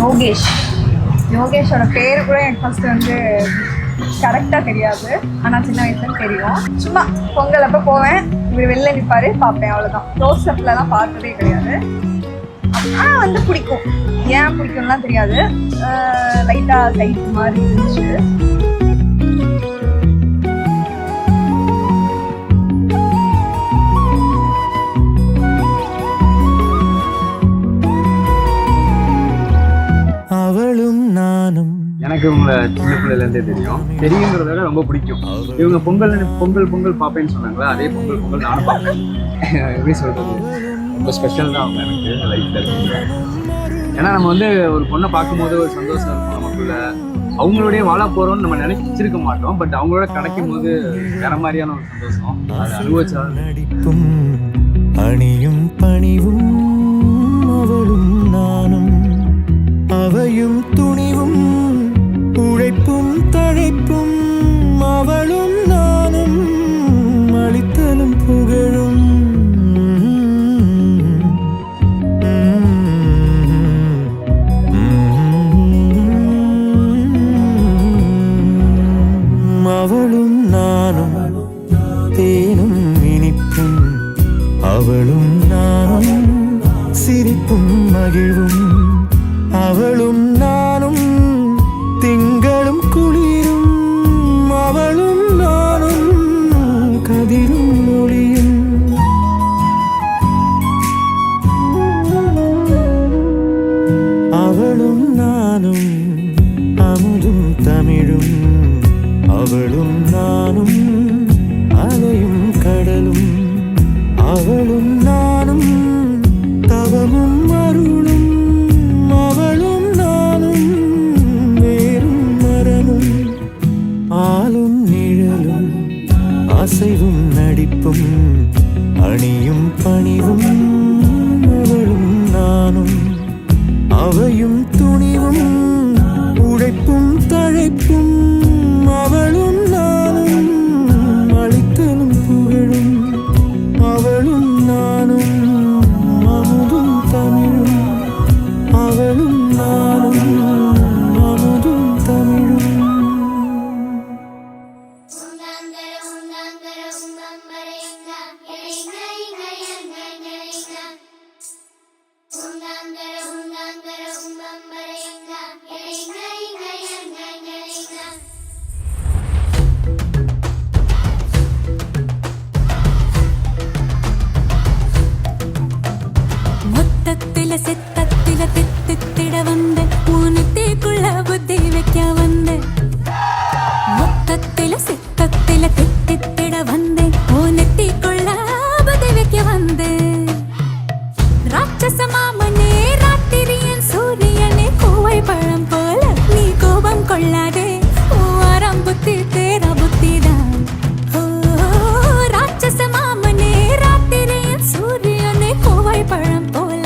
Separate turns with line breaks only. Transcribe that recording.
யோகேஷ். யோகேஷோட பேர் கூட எனக்கு ஃபர்ஸ்ட் வந்து கரெக்டாக தெரியாது, ஆனால் சின்ன வயசுல தெரியும். சும்மா பொங்கல் அப்போ போவேன், இவர் வெளில நிற்பாரு, பார்ப்பேன், அவ்வளோதான். க்ளோஸ் அப்லலாம் பார்த்ததே கிடையாது. ஆனால் வந்து பிடிக்கும். ஏன் பிடிக்கும்லாம் தெரியாது, லைட்டாக சைட் மாதிரி இருந்துச்சு.
அவளும் நானும்.
எனக்கு இவங்களை சின்ன பிள்ளைலேருந்தே தெரியுங்கிறத விட ரொம்ப பிடிக்கும். இவங்க பொங்கல் பொங்கல் பொங்கல் பார்ப்பேன்னு சொன்னாங்களா, அதே பொங்கல் பொங்கல் நானும் பார்ப்பேன். எப்படி சொல்கிறது, ரொம்ப ஸ்பெஷல் தான் அவங்க எனக்கு லைஃப்பில். ஏன்னா நம்ம வந்து ஒரு பொண்ணை பார்க்கும்போது ஒரு சந்தோஷம் இருக்கும் நமக்குள்ள. அவங்களோடய வாழ போகிறோம்னு நம்ம நினைச்சிருக்க மாட்டோம், பட் அவங்களோட கிடைக்கும் போது வேற மாதிரியான ஒரு சந்தோஷம். அதை அனுபவிச்சா
நடிப்பும் அணியும் பணிவும் அவளும் நானும். அவையும் துணிவும் உழைப்பும் தழைப்பும் அவளும் நானும். அளித்தலும் புகழும் அவளும் நானும். தேனும் இனிப்பும் அவளும் நானும். சிரிப்பும் மகிழ்வும் அவளும் நானும். திங்களும் குளிரும் அவளும் நானும். கதிரும் ஒளியும் அவளும் நானும். அமுதும் தமிழும் அவளும் நானும். அலையும் கடலும் அவளும் நானும். தவமும் அருளும் அவளும் நானும். வேறும் மரமும் ஆளும் நிழலும் அசைவும் நடிப்பும் அணியும் பணிவும் அவளும் நானும். அவையும் துணிவும் உழைப்பும் தழைப்பும் அவளும் நானும். அளித்தலும் புகழும் அவளும் நானும். அமுதும் தமிழும் அவளும் நானும். அமுதும் தமிழும்.
மொத்தத்தில சித்தத்தில தித்தித்திட வந்த ஊனத்திக்குள்ள புத்தி வைக்க வந்த. மொத்தத்தில சித்தத்தில தித்தித்திட வந்த ஊனத்திக்குள்ள புத்தி வைக்க வந்த. ராட்சச மாமனே ராத்திரியன் சூரியனே கோவை பழம் போல நீ கோபம் கொள்ளாதே. ஓரம் புத்தி தேர புத்திதான். ராட்சச மாமனே ராத்திரியன் சூரியனே கோவை பழம் போல